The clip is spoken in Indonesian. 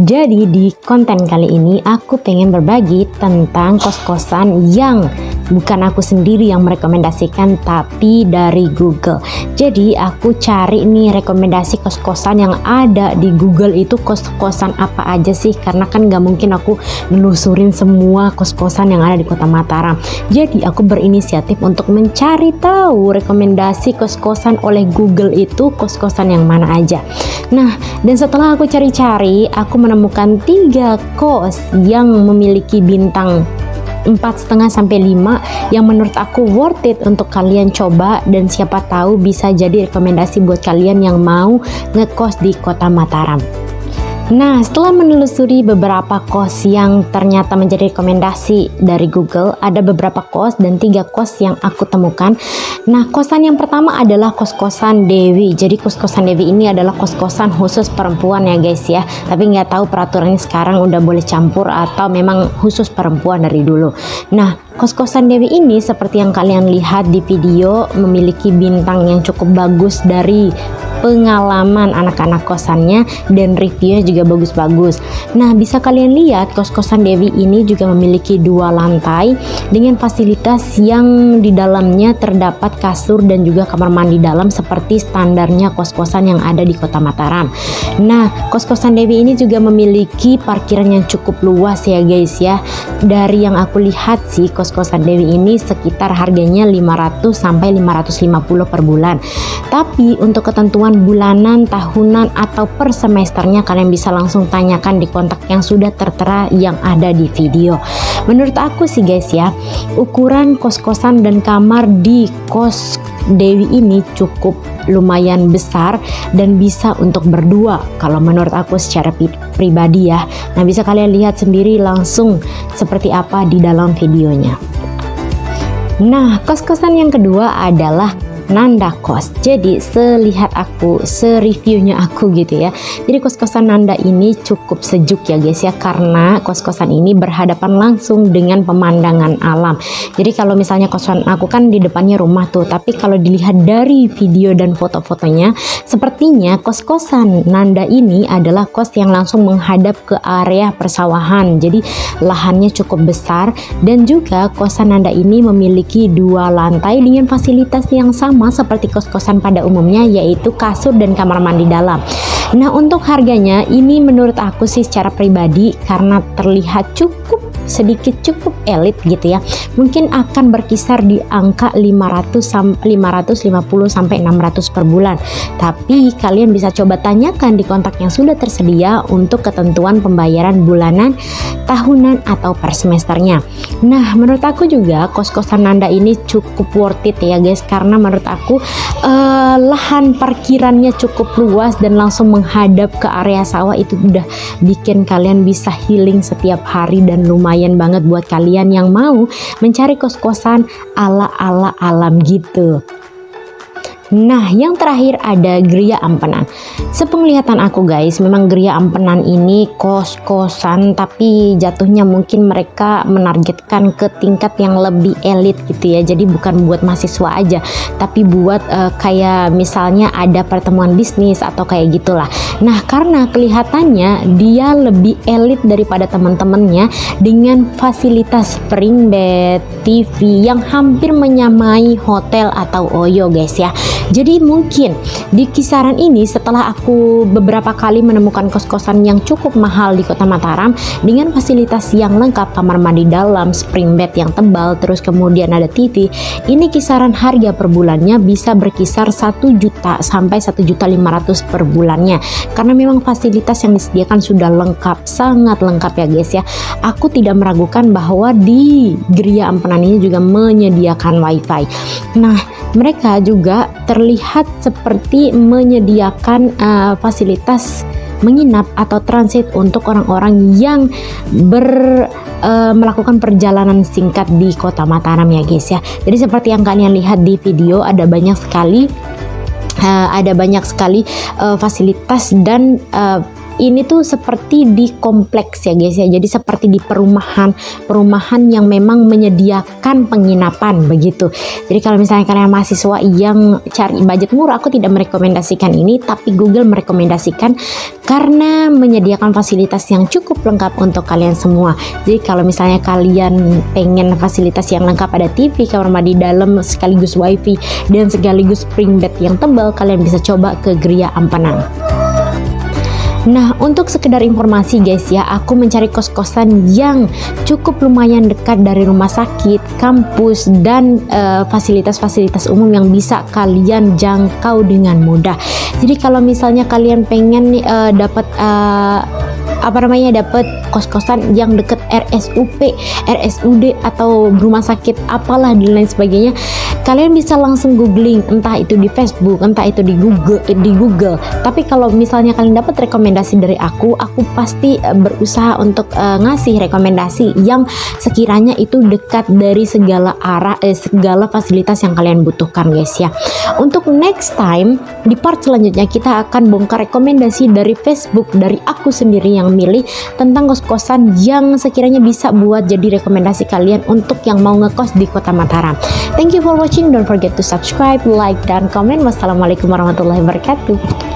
Jadi di konten kali ini aku pengen berbagi tentang kos-kosan yang bukan aku sendiri yang merekomendasikan, tapi dari Google. Jadi aku cari nih rekomendasi kos-kosan yang ada di Google itu kos-kosan apa aja sih, karena kan gak mungkin aku nelusurin semua kos-kosan yang ada di Kota Mataram. Jadi aku berinisiatif untuk mencari tahu rekomendasi kos-kosan oleh Google itu kos-kosan yang mana aja. Nah, dan setelah aku cari-cari, aku menemukan 3 kos yang memiliki bintang 4,5 sampai 5 yang menurut aku worth it untuk kalian coba, dan siapa tahu bisa jadi rekomendasi buat kalian yang mau ngekos di Kota Mataram. Nah, setelah menelusuri beberapa kos yang ternyata menjadi rekomendasi dari Google, ada beberapa kos dan 3 kos yang aku temukan. Nah, kosan yang pertama adalah kos-kosan Dewi. Jadi kos-kosan Dewi ini adalah kos-kosan khusus perempuan ya guys ya. Tapi nggak tahu peraturannya sekarang udah boleh campur atau memang khusus perempuan dari dulu. Nah, kos-kosan Dewi ini seperti yang kalian lihat di video memiliki bintang yang cukup bagus dari pengalaman anak-anak kosannya, dan reviewnya juga bagus-bagus. Nah, bisa kalian lihat kos-kosan Dewi ini juga memiliki 2 lantai dengan fasilitas yang di dalamnya terdapat kasur dan juga kamar mandi dalam seperti standarnya kos-kosan yang ada di Kota Mataram. Nah, kos-kosan Dewi ini juga memiliki parkiran yang cukup luas ya guys ya. Dari yang aku lihat sih, kos-kosan Dewi ini sekitar harganya 500 sampai 550 per bulan. Tapi untuk ketentuan bulanan, tahunan, atau per semesternya kalian bisa langsung tanyakan di kontak yang sudah tertera yang ada di video. Menurut aku sih guys ya, ukuran kos-kosan dan kamar di kos Dewi ini cukup lumayan besar dan bisa untuk berdua kalau menurut aku secara pribadi ya. Nah, bisa kalian lihat sendiri langsung seperti apa di dalam videonya. Nah, kos-kosan yang kedua adalah Nanda Kos. Jadi selihat aku, se-reviewnya aku gitu ya. Jadi kos-kosan Nanda ini cukup sejuk ya guys ya, karena kos-kosan ini berhadapan langsung dengan pemandangan alam. Jadi kalau misalnya kosan aku kan di depannya rumah tuh, tapi kalau dilihat dari video dan foto-fotonya, sepertinya kos-kosan Nanda ini adalah kos yang langsung menghadap ke area persawahan. Jadi lahannya cukup besar, dan juga kosan Nanda ini memiliki 2 lantai dengan fasilitas yang sama seperti kos-kosan pada umumnya, yaitu kasur dan kamar mandi dalam. Nah, untuk harganya ini menurut aku sih secara pribadi karena terlihat cukup elit gitu ya, mungkin akan berkisar di angka 550 sampai 600 per bulan. Tapi kalian bisa coba tanyakan di kontak yang sudah tersedia untuk ketentuan pembayaran bulanan, tahunan, atau per semesternya. Nah, menurut aku juga kos-kosan Nanda ini cukup worth it ya guys, karena menurut aku lahan parkirannya cukup luas dan langsung menghadap ke area sawah. Itu udah bikin kalian bisa healing setiap hari, dan lumayan banget buat kalian yang mau mencari kos-kosan ala-ala alam gitu. Nah, yang terakhir ada Gria Ampenan. Sepenglihatan aku guys, memang Gria Ampenan ini kos-kosan, tapi jatuhnya mungkin mereka menargetkan ke tingkat yang lebih elit gitu ya. Jadi bukan buat mahasiswa aja, tapi buat kayak misalnya ada pertemuan bisnis atau kayak gitulah. Nah, karena kelihatannya dia lebih elit daripada teman-temannya dengan fasilitas spring bed, TV yang hampir menyamai hotel atau OYO guys ya. Jadi mungkin di kisaran ini, setelah aku beberapa kali menemukan kos-kosan yang cukup mahal di Kota Mataram dengan fasilitas yang lengkap, kamar mandi dalam, spring bed yang tebal, terus kemudian ada TV, ini kisaran harga per bulannya bisa berkisar 1 juta sampai 1.500.000 per bulannya, karena memang fasilitas yang disediakan sudah lengkap, sangat lengkap ya guys ya. Aku tidak meragukan bahwa di Gria Ampenan ini juga menyediakan wifi. Nah, mereka juga terlihat seperti menyediakan fasilitas menginap atau transit untuk orang-orang yang melakukan perjalanan singkat di Kota Mataram ya guys ya. Jadi seperti yang kalian lihat di video, ada banyak sekali fasilitas dan ini tuh seperti di kompleks ya guys ya, jadi seperti di perumahan yang memang menyediakan penginapan begitu. Jadi kalau misalnya kalian mahasiswa yang cari budget murah, aku tidak merekomendasikan ini, tapi Google merekomendasikan karena menyediakan fasilitas yang cukup lengkap untuk kalian semua. Jadi kalau misalnya kalian pengen fasilitas yang lengkap, ada TV, kamar mandi dalam, sekaligus wifi dan sekaligus spring bed yang tebal, kalian bisa coba ke Gria Ampenan. Nah, untuk sekedar informasi guys ya, aku mencari kos-kosan yang cukup lumayan dekat dari rumah sakit, kampus, dan fasilitas-fasilitas umum yang bisa kalian jangkau dengan mudah. Jadi kalau misalnya kalian pengen dapat dapat kos-kosan yang deket RSUP, RSUD atau rumah sakit apalah dan lain sebagainya, kalian bisa langsung googling, entah itu di Facebook, entah itu di Google. Tapi kalau misalnya kalian dapat rekomendasi dari aku pasti berusaha untuk ngasih rekomendasi yang sekiranya itu dekat dari segala arah, segala fasilitas yang kalian butuhkan guys ya. Untuk next time, di part selanjutnya kita akan bongkar rekomendasi dari Facebook dari aku sendiri yang milih tentang kos-kosan yang sekiranya bisa buat jadi rekomendasi kalian untuk yang mau ngekos di Kota Mataram. Thank you for watching. Don't forget to subscribe, like, dan komen. Wassalamualaikum warahmatullahi wabarakatuh.